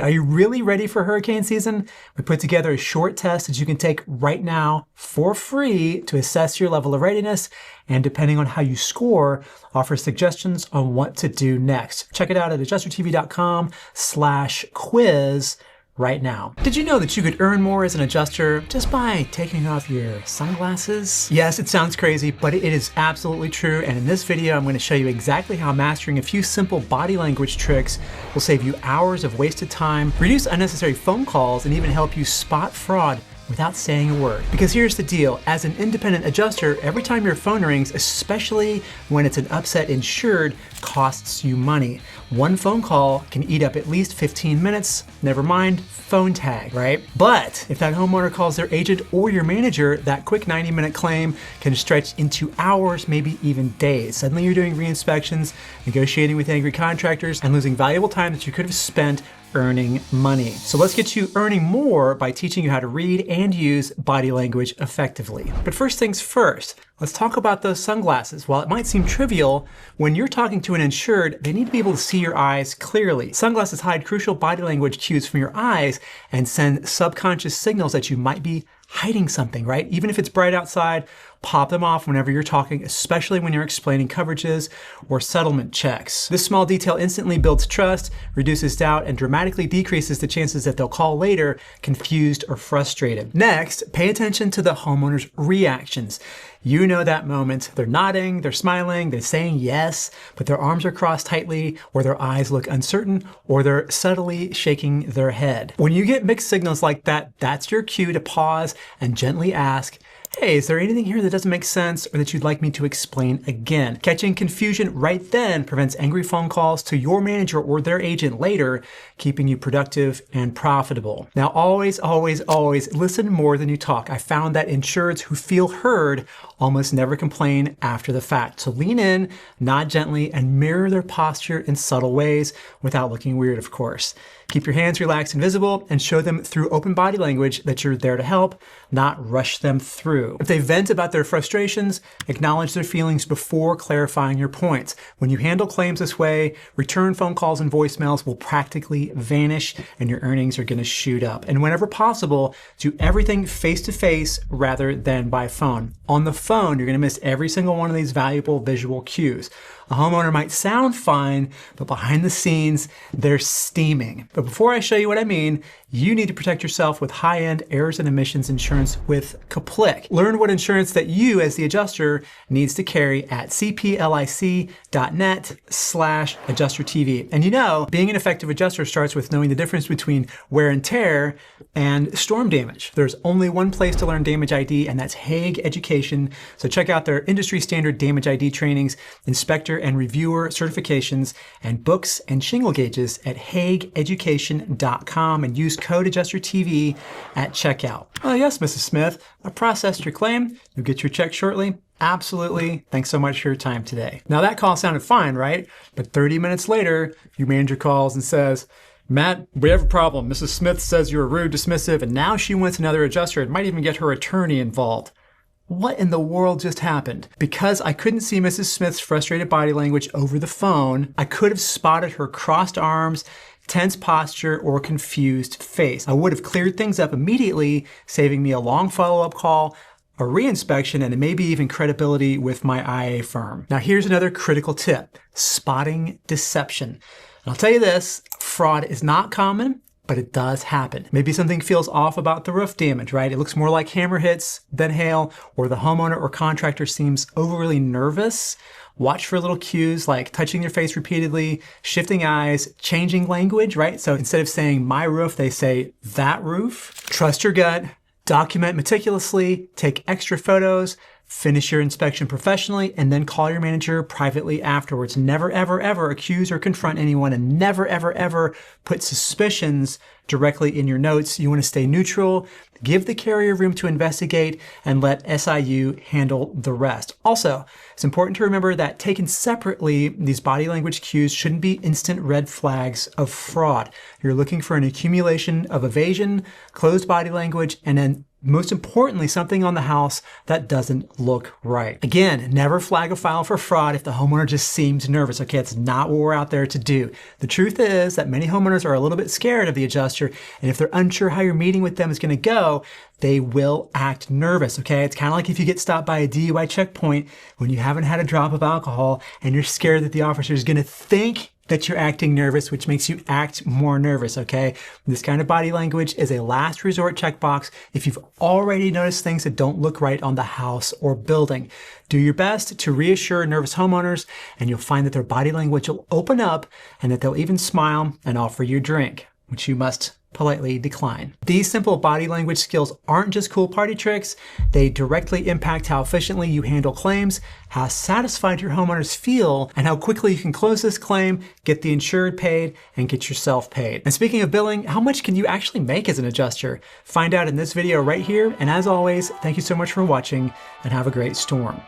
Are you really ready for hurricane season? We put together a short test that you can take right now for free to assess your level of readiness, and depending on how you score, offer suggestions on what to do next. Check it out at adjustertv.com/quiz right now. Did you know that you could earn more as an adjuster just by taking off your sunglasses? Yes, it sounds crazy, but it is absolutely true. And in this video, I'm going to show you exactly how mastering a few simple body language tricks will save you hours of wasted time, reduce unnecessary phone calls, and even help you spot fraud without saying a word. Because here's the deal, as an independent adjuster, every time your phone rings, especially when it's an upset insured, costs you money. One phone call can eat up at least 15 minutes, never mind phone tag, right? But if that homeowner calls their agent or your manager, that quick 90-minute claim can stretch into hours, maybe even days. Suddenly you're doing re-inspections, negotiating with angry contractors, and losing valuable time that you could have spent earning money. So let's get you earning more by teaching you how to read and use body language effectively. But first things first, let's talk about those sunglasses. While it might seem trivial, when you're talking to an insured, they need to be able to see your eyes clearly. Sunglasses hide crucial body language cues from your eyes and send subconscious signals that you might be hiding something, right? Even if it's bright outside, pop them off whenever you're talking, especially when you're explaining coverages or settlement checks. This small detail instantly builds trust, reduces doubt, and dramatically decreases the chances that they'll call later confused or frustrated. Next, pay attention to the homeowner's reactions. You know that moment. They're nodding, they're smiling, they're saying yes, but their arms are crossed tightly, or their eyes look uncertain, or they're subtly shaking their head. When you get mixed signals like that, that's your cue to pause and gently ask, hey, is there anything here that doesn't make sense or that you'd like me to explain again? Catching confusion right then prevents angry phone calls to your manager or their agent later, keeping you productive and profitable. Now, always, always, always listen more than you talk. I found that insureds who feel heard almost never complain after the fact. So lean in, nod gently, and mirror their posture in subtle ways without looking weird, of course. Keep your hands relaxed and visible, and show them through open body language that you're there to help, not rush them through. If they vent about their frustrations, acknowledge their feelings before clarifying your points. When you handle claims this way, return phone calls and voicemails will practically vanish, and your earnings are going to shoot up. And whenever possible, do everything face-to-face rather than by phone. On the phone, you're going to miss every single one of these valuable visual cues. A homeowner might sound fine, but behind the scenes, they're steaming. But before I show you what I mean, you need to protect yourself with high-end errors and omissions insurance with Kaplick. Learn what insurance that you, as the adjuster, needs to carry at cplic.net/adjustertv. And you know, being an effective adjuster starts with knowing the difference between wear and tear and storm damage. There's only one place to learn damage ID, and that's Hague Education. So check out their industry standard damage ID trainings, inspector and reviewer certifications, and books and shingle gauges at hagueeducation.com, and use code AdjusterTV at checkout. Oh yes, Mrs. Smith, I processed your claim. You'll get your check shortly. Absolutely. Thanks so much for your time today. Now that call sounded fine, right? But 30 minutes later, your manager calls and says, Matt, we have a problem. Mrs. Smith says you're rude, dismissive, and now she wants another adjuster and might even get her attorney involved. What in the world just happened? Because I couldn't see Mrs. Smith's frustrated body language over the phone, I could have spotted her crossed arms, tense posture, or confused face. I would have cleared things up immediately, saving me a long follow-up call, a re-inspection, and maybe even credibility with my IA firm. Now here's another critical tip, spotting deception. And I'll tell you this, fraud is not common, but it does happen. Maybe something feels off about the roof damage, right? It looks more like hammer hits than hail, or the homeowner or contractor seems overly nervous. Watch for little cues like touching their face repeatedly, shifting eyes, changing language, right? So instead of saying my roof, they say that roof. Trust your gut, document meticulously, take extra photos, finish your inspection professionally, and then call your manager privately afterwards. Never, ever, ever accuse or confront anyone, and never, ever, ever put suspicions directly in your notes. You want to stay neutral, give the carrier room to investigate, and let SIU handle the rest. Also, it's important to remember that taken separately, these body language cues shouldn't be instant red flags of fraud. You're looking for an accumulation of evasion, closed body language, and an most importantly, something on the house that doesn't look right. Again, never flag a file for fraud if the homeowner just seems nervous. Okay, it's not what we're out there to do. The truth is that many homeowners are a little bit scared of the adjuster, and if they're unsure how your meeting with them is going to go, they will act nervous, okay? It's kind of like if you get stopped by a DUI checkpoint when you haven't had a drop of alcohol and you're scared that the officer is going to think that you're acting nervous, which makes you act more nervous, okay? This kind of body language is a last resort checkbox if you've already noticed things that don't look right on the house or building. Do your best to reassure nervous homeowners, and you'll find that their body language will open up and that they'll even smile and offer you a drink, which you must politely decline. These simple body language skills aren't just cool party tricks. They directly impact how efficiently you handle claims, how satisfied your homeowners feel, and how quickly you can close this claim, get the insured paid, and get yourself paid. And speaking of billing, how much can you actually make as an adjuster? Find out in this video right here. And as always, thank you so much for watching, and have a great storm.